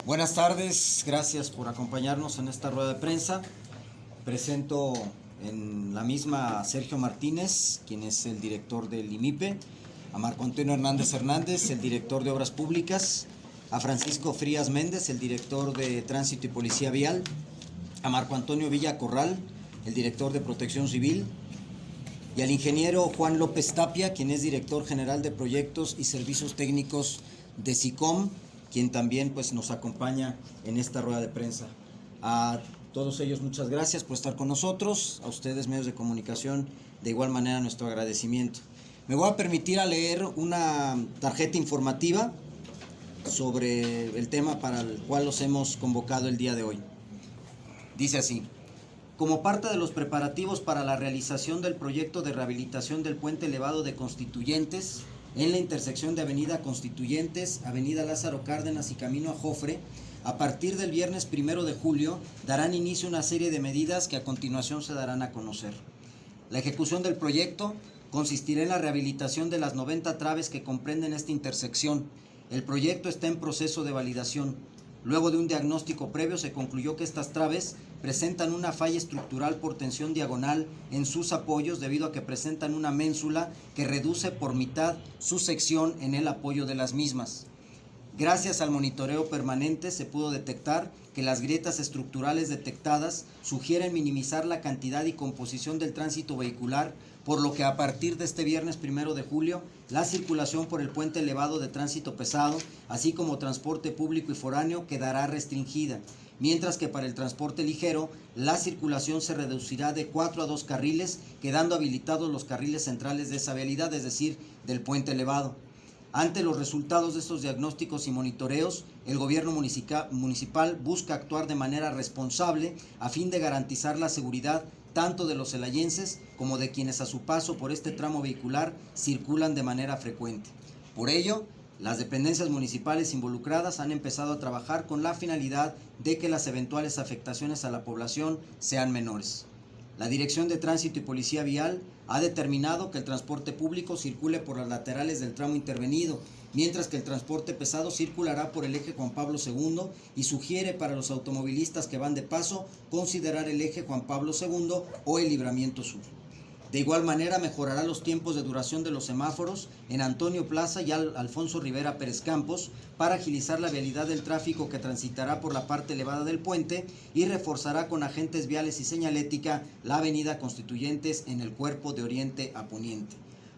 Buenas tardes, gracias por acompañarnos en esta rueda de prensa. Presento en la misma a Sergio Martínez, quien es el director del IMIPE, a Marco Antonio Hernández Hernández, el director de Obras Públicas, a Francisco Frías Méndez, el director de Tránsito y Policía Vial, a Marco Antonio Villa Corral, el director de Protección Civil, y al ingeniero Juan López Tapia, quien es director general de Proyectos y Servicios Técnicos de SICOM, quien también pues, nos acompaña en esta rueda de prensa. A todos ellos muchas gracias por estar con nosotros, a ustedes medios de comunicación de igual manera nuestro agradecimiento. Me voy a permitir a leer una tarjeta informativa sobre el tema para el cual los hemos convocado el día de hoy. Dice así: como parte de los preparativos para la realización del proyecto de rehabilitación del puente elevado de Constituyentes, en la intersección de Avenida Constituyentes, Avenida Lázaro Cárdenas y Camino a Jofre, a partir del viernes 1 de julio darán inicio una serie de medidas que a continuación se darán a conocer. La ejecución del proyecto consistirá en la rehabilitación de las 90 traves que comprenden esta intersección. El proyecto está en proceso de validación. Luego de un diagnóstico previo se concluyó que estas traves presentan una falla estructural por tensión diagonal en sus apoyos debido a que presentan una ménsula que reduce por mitad su sección en el apoyo de las mismas. Gracias al monitoreo permanente se pudo detectar que las grietas estructurales detectadas sugieren minimizar la cantidad y composición del tránsito vehicular, por lo que a partir de este viernes 1 de julio, la circulación por el puente elevado de tránsito pesado, así como transporte público y foráneo, quedará restringida, mientras que para el transporte ligero, la circulación se reducirá de 4 a 2 carriles, quedando habilitados los carriles centrales de esa vialidad, es decir, del puente elevado. Ante los resultados de estos diagnósticos y monitoreos, el gobierno municipal busca actuar de manera responsable a fin de garantizar la seguridad tanto de los celayenses como de quienes a su paso por este tramo vehicular circulan de manera frecuente. Por ello, las dependencias municipales involucradas han empezado a trabajar con la finalidad de que las eventuales afectaciones a la población sean menores. La Dirección de Tránsito y Policía Vial ha determinado que el transporte público circule por las laterales del tramo intervenido, mientras que el transporte pesado circulará por el eje Juan Pablo II y sugiere para los automovilistas que van de paso considerar el eje Juan Pablo II o el Libramiento Sur. De igual manera mejorará los tiempos de duración de los semáforos en Antonio Plaza y Alfonso Rivera Pérez Campos para agilizar la vialidad del tráfico que transitará por la parte elevada del puente y reforzará con agentes viales y señalética la avenida Constituyentes en el cuerpo de oriente a poniente.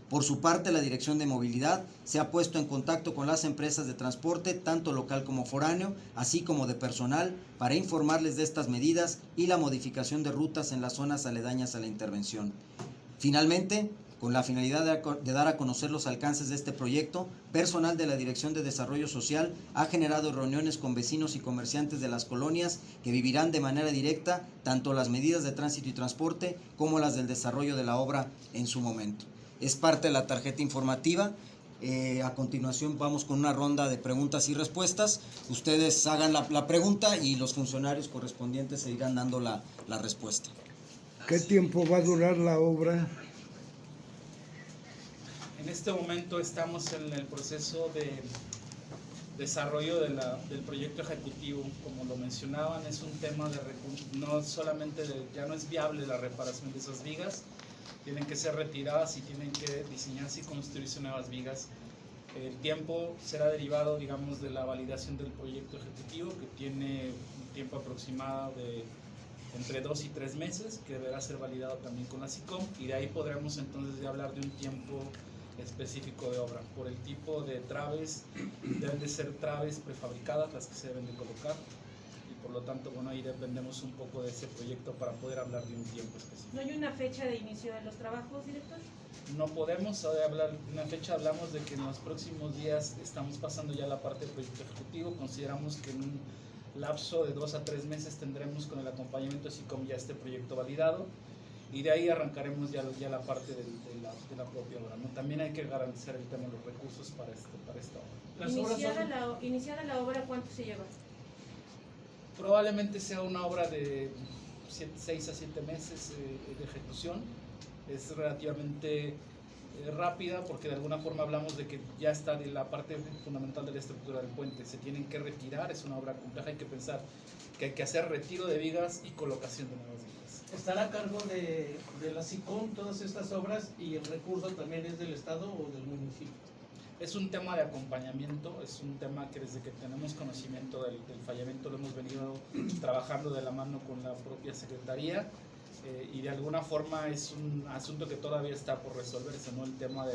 Por su parte, la Dirección de Movilidad se ha puesto en contacto con las empresas de transporte, tanto local como foráneo, así como de personal, para informarles de estas medidas y la modificación de rutas en las zonas aledañas a la intervención. Finalmente, con la finalidad de dar a conocer los alcances de este proyecto, personal de la Dirección de Desarrollo Social ha generado reuniones con vecinos y comerciantes de las colonias que vivirán de manera directa tanto las medidas de tránsito y transporte como las del desarrollo de la obra en su momento. Es parte de la tarjeta informativa. A continuación vamos con una ronda de preguntas y respuestas. Ustedes hagan la pregunta y los funcionarios correspondientes se irán dando la respuesta. ¿Qué tiempo va a durar la obra? En este momento estamos en el proceso de desarrollo del proyecto ejecutivo. Como lo mencionaban, es un tema de no solamente ya no es viable la reparación de esas vigas, tienen que ser retiradas y tienen que diseñarse y construirse nuevas vigas. El tiempo será derivado, digamos, de la validación del proyecto ejecutivo, que tiene un tiempo aproximado de entre 2 y 3 meses, que deberá ser validado también con la SICOM, y de ahí podremos entonces ya hablar de un tiempo específico de obra. Por el tipo de traves, deben de ser traves prefabricadas las que se deben de colocar, y por lo tanto, bueno, ahí dependemos un poco de ese proyecto para poder hablar de un tiempo específico. ¿No hay una fecha de inicio de los trabajos, director? No podemos hablar de una fecha, hablamos de que en los próximos días estamos pasando ya la parte del proyecto ejecutivo. Consideramos que en un lapso de 2 a 3 meses tendremos con el acompañamiento de SICOM ya este proyecto validado, y de ahí arrancaremos ya la parte de la propia obra, ¿no? También hay que garantizar el tema de los recursos para esta obra. Iniciada la obra, ¿cuánto se lleva? Probablemente sea una obra de 6 a 7 meses de ejecución. Es relativamente rápida, porque de alguna forma hablamos de que ya está de la parte fundamental de la estructura del puente, se tienen que retirar, es una obra compleja, hay que pensar que hay que hacer retiro de vigas y colocación de nuevas vigas. ¿Estará a cargo de la SICOM todas estas obras y el recurso también es del Estado o del municipio? Es un tema de acompañamiento, es un tema que desde que tenemos conocimiento del fallamiento lo hemos venido trabajando de la mano con la propia Secretaría, y de alguna forma es un asunto que todavía está por resolverse, ¿no? El tema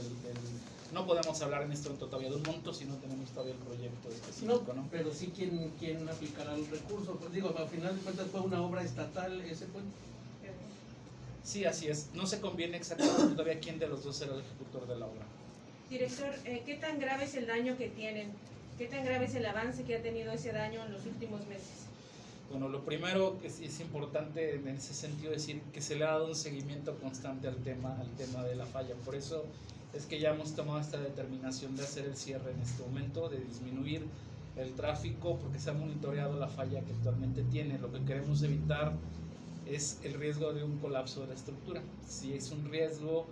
no podemos hablar en este momento todavía de un monto si no tenemos todavía el proyecto específico, ¿no? Pero sí quién aplicará el recurso. Pues digo, al final de cuentas fue una obra estatal ese puente. Sí, así es. No se conviene exactamente todavía quién de los dos será el ejecutor de la obra. Director, ¿qué tan grave es el daño que tienen? ¿Qué tan grave es el avance que ha tenido ese daño en los últimos meses? Bueno, lo primero que es importante en ese sentido decir que se le ha dado un seguimiento constante al tema de la falla. Por eso es que ya hemos tomado esta determinación de hacer el cierre en este momento, de disminuir el tráfico, porque se ha monitoreado la falla que actualmente tiene. Lo que queremos evitar es el riesgo de un colapso de la estructura. Si es un riesgo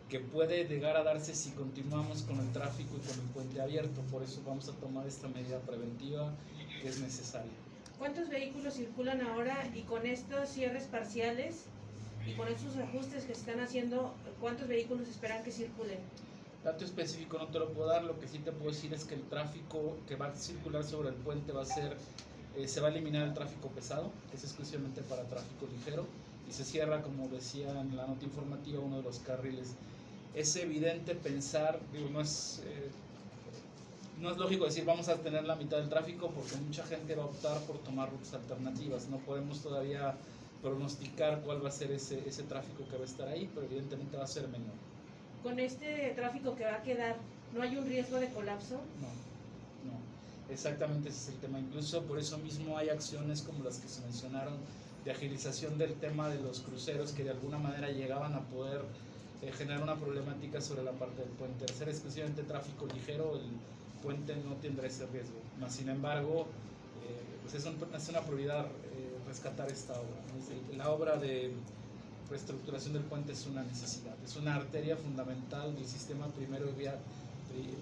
que puede llegar a darse si continuamos con el tráfico y con el puente abierto. Por eso vamos a tomar esta medida preventiva que es necesaria. ¿Cuántos vehículos circulan ahora y con estos cierres parciales y con estos ajustes que se están haciendo, cuántos vehículos esperan que circulen? Dato específico no te lo puedo dar, lo que sí te puedo decir es que el tráfico que va a circular sobre el puente va a ser, se va a eliminar el tráfico pesado, que es exclusivamente para tráfico ligero, y se cierra, como decía en la nota informativa, uno de los carriles. Es evidente pensar, digo, no es lógico decir vamos a tener la mitad del tráfico porque mucha gente va a optar por tomar rutas alternativas. No podemos todavía pronosticar cuál va a ser ese tráfico que va a estar ahí, pero evidentemente va a ser menor. Con este tráfico que va a quedar, ¿no hay un riesgo de colapso? No, exactamente ese es el tema. Incluso por eso mismo hay acciones como las que se mencionaron de agilización del tema de los cruceros que de alguna manera llegaban a poder generar una problemática sobre la parte del puente. Al ser exclusivamente tráfico ligero, el puente no tendrá ese riesgo. Mas, sin embargo, pues es una prioridad rescatar esta obra, ¿no? La obra de reestructuración del puente es una necesidad, es una arteria fundamental del sistema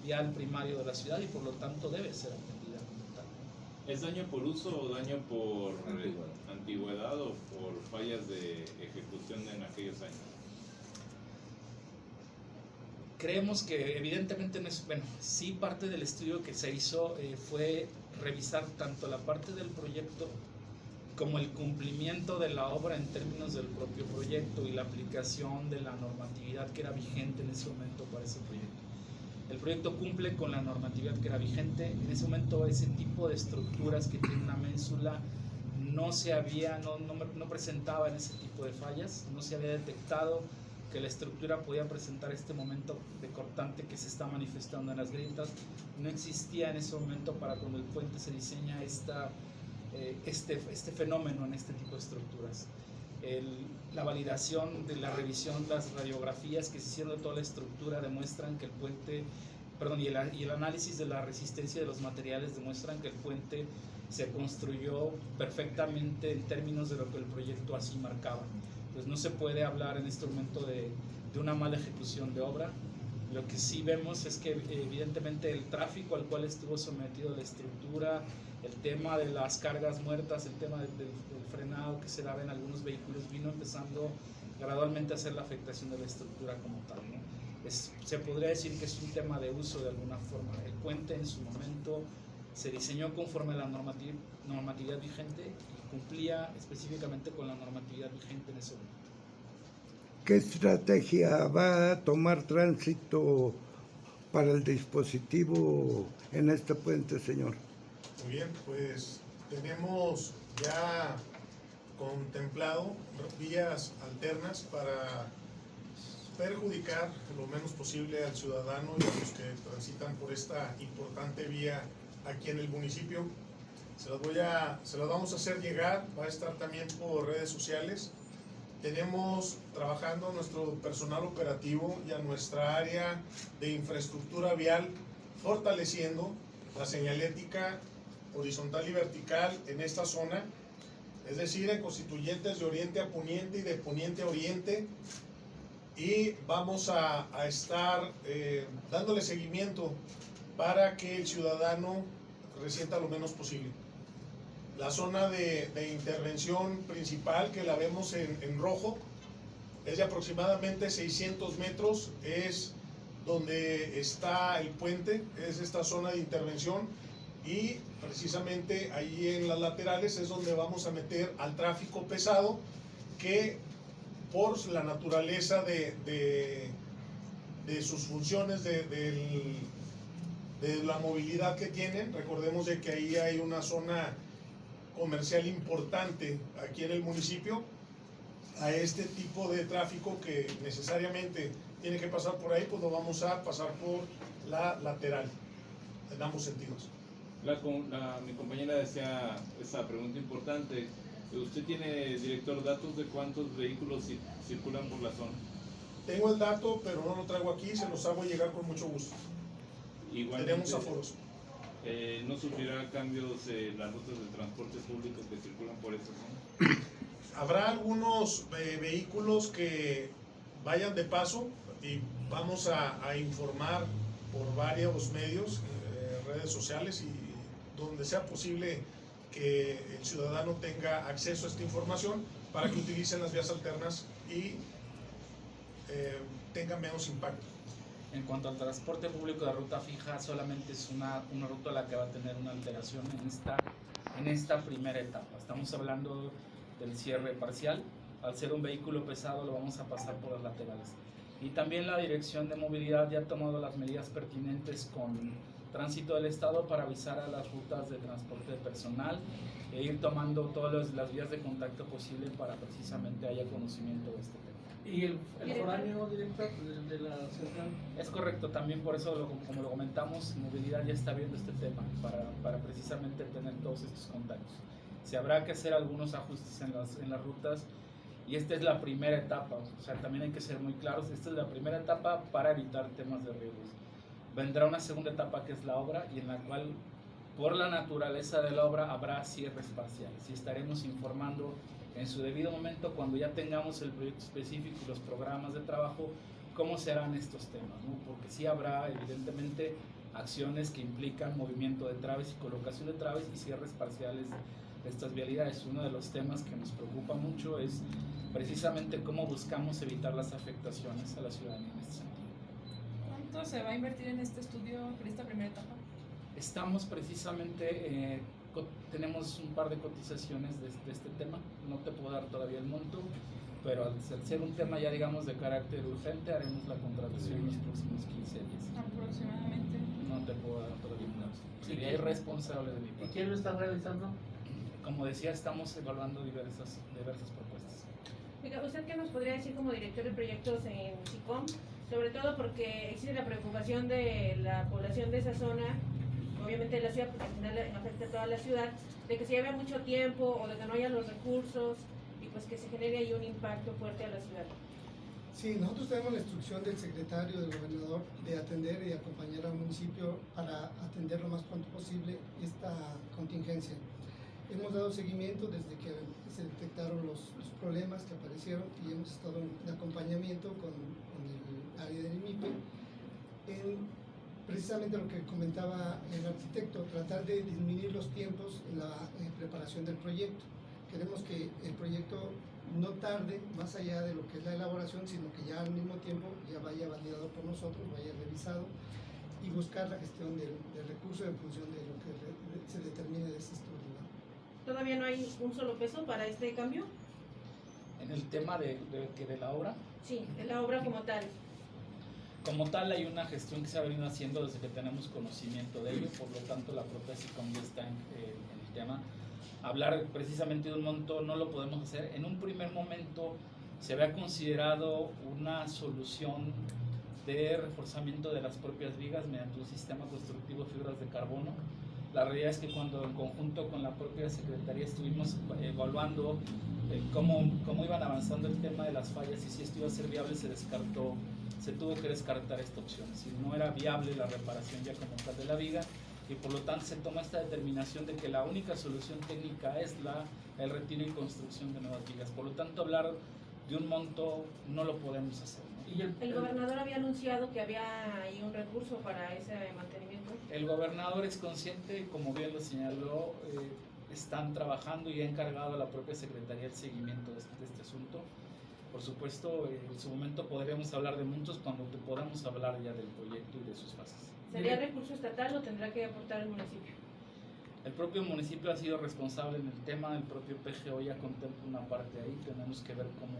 vial primario de la ciudad y por lo tanto debe ser atendida como tal. ¿Es daño por uso o daño por antigüedad o por fallas de ejecución en aquellos años? Creemos que evidentemente no es, bueno, sí parte del estudio que se hizo fue revisar tanto la parte del proyecto como el cumplimiento de la obra en términos del propio proyecto y la aplicación de la normatividad que era vigente en ese momento para ese proyecto. El proyecto cumple con la normatividad que era vigente. En ese momento ese tipo de estructuras que tiene una ménsula no presentaba en ese tipo de fallas, no se había detectado que la estructura podía presentar este momento de cortante que se está manifestando en las grietas. No existía en ese momento para cuando el puente se diseña este fenómeno en este tipo de estructuras. La validación de la revisión, las radiografías que se hicieron de toda la estructura demuestran que el puente, y el análisis de la resistencia de los materiales demuestran que el puente se construyó perfectamente en términos de lo que el proyecto así marcaba. Pues no se puede hablar en este momento de una mala ejecución de obra. Lo que sí vemos es que evidentemente el tráfico al cual estuvo sometido la estructura, el tema de las cargas muertas, el tema del frenado que se daba en algunos vehículos vino empezando gradualmente a hacer la afectación de la estructura como tal, ¿no? Se podría decir que es un tema de uso de alguna forma. El puente en su momento se diseñó conforme a la normatividad vigente y cumplía específicamente con la normatividad vigente en ese momento. ¿Qué estrategia va a tomar Tránsito para el dispositivo en este puente, señor? Muy bien, pues tenemos ya contemplado vías alternas para perjudicar lo menos posible al ciudadano y a los que transitan por esta importante vía aquí en el municipio. Se las vamos a hacer llegar, va a estar también por redes sociales. Tenemos trabajando nuestro personal operativo y a nuestra área de infraestructura vial, fortaleciendo la señalética horizontal y vertical en esta zona, es decir, en constituyentes de oriente a poniente y de poniente a oriente, y vamos a estar dándole seguimiento para que el ciudadano resienta lo menos posible. La zona de intervención principal, que la vemos en rojo, es de aproximadamente 600 metros, es donde está el puente, es esta zona de intervención, y precisamente ahí en las laterales es donde vamos a meter al tráfico pesado, que por la naturaleza de sus funciones, de la movilidad que tienen, recordemos de que ahí hay una zona comercial importante aquí en el municipio, a este tipo de tráfico que necesariamente tiene que pasar por ahí, pues lo vamos a pasar por la lateral, en ambos sentidos. Mi compañera decía esa pregunta importante. ¿Usted tiene, director, datos de cuántos vehículos circulan por la zona? Tengo el dato, pero no lo traigo aquí, se los hago llegar con mucho gusto. Igualmente, tenemos aforos. ¿No sufrirá cambios las rutas de transporte público que circulan por esa zona? Habrá algunos vehículos que vayan de paso y vamos a informar por varios medios, redes sociales y donde sea posible que el ciudadano tenga acceso a esta información para que utilicen las vías alternas y tengan menos impacto. En cuanto al transporte público de ruta fija, solamente es una ruta la que va a tener una alteración en esta primera etapa. Estamos hablando del cierre parcial. Al ser un vehículo pesado lo vamos a pasar por las laterales. Y también la Dirección de Movilidad ya ha tomado las medidas pertinentes con Tránsito del Estado para avisar a las rutas de transporte de personal e ir tomando todas las vías de contacto posible para precisamente haya conocimiento de este tema. ¿Y el foráneo, director, de la central? Es correcto, también por eso, como lo comentamos, Movilidad ya está viendo este tema para precisamente tener todos estos contactos. Se habrá que hacer algunos ajustes en las rutas y esta es la primera etapa, o sea, también hay que ser muy claros, esta es la primera etapa para evitar temas de riesgos. Vendrá una segunda etapa que es la obra y en la cual, por la naturaleza de la obra, habrá cierres parciales y estaremos informando en su debido momento, cuando ya tengamos el proyecto específico y los programas de trabajo, cómo serán estos temas, ¿no? Porque sí habrá evidentemente acciones que implican movimiento de traves y colocación de traves y cierres parciales de estas vialidades. Uno de los temas que nos preocupa mucho es precisamente cómo buscamos evitar las afectaciones a la ciudadanía en este sentido. ¿Cuánto se va a invertir en este estudio, en esta primera etapa? Estamos precisamente, tenemos un par de cotizaciones de este tema, no te puedo dar todavía el monto, pero al ser un tema ya digamos de carácter urgente, haremos la contratación en los próximos 15 días. Aproximadamente. No te puedo dar todavía un dato, sería irresponsable de mi ¿Y parte. quién lo está realizando? Como decía, estamos evaluando diversas propuestas. Oiga, ¿usted qué nos podría decir como director de proyectos en SICOM? Sobre todo porque existe la preocupación de la población de esa zona, obviamente de la ciudad, porque al final afecta a toda la ciudad, de que se lleve mucho tiempo o de que no haya los recursos y pues que se genere ahí un impacto fuerte a la ciudad. Sí, nosotros tenemos la instrucción del secretario, del gobernador, de atender y acompañar al municipio para atender lo más pronto posible esta contingencia. Hemos dado seguimiento desde que se detectaron los problemas que aparecieron y hemos estado en acompañamiento con el área del IMIPE en precisamente lo que comentaba el arquitecto, tratar de disminuir los tiempos en la preparación del proyecto. Queremos que el proyecto no tarde más allá de lo que es la elaboración, sino que ya al mismo tiempo ya vaya validado por nosotros, vaya revisado y buscar la gestión del recurso en función de lo que se determine de ese estudio. ¿Todavía no hay un solo peso para este cambio? En el tema de la obra, Sí, de la obra como tal. como tal hay una gestión que se ha venido haciendo desde que tenemos conocimiento de ello, por lo tanto la propia SICOM ya está en el tema. Hablar precisamente de un monto no lo podemos hacer. En un primer momento se había considerado una solución de reforzamiento de las propias vigas mediante un sistema constructivo de fibras de carbono. La realidad es que cuando en conjunto con la propia Secretaría estuvimos evaluando cómo iban avanzando el tema de las fallas y si esto iba a ser viable, se tuvo que descartar esta opción. Si no era viable la reparación ya como tal de la viga, y por lo tanto se toma esta determinación de que la única solución técnica es el retiro y construcción de nuevas vigas. Por lo tanto, hablar de un monto no lo podemos hacer, ¿no? Y El gobernador había anunciado que había ahí un recurso para ese mantenimiento. El gobernador es consciente, como bien lo señaló, están trabajando y ha encargado a la propia Secretaría el seguimiento de este asunto. Por supuesto, en su momento podríamos hablar de montos cuando podamos hablar ya del proyecto y de sus fases. ¿Sería recurso estatal o tendrá que aportar el municipio? El propio municipio ha sido responsable en el tema, el propio PGO ya contempla una parte ahí, tenemos que ver cómo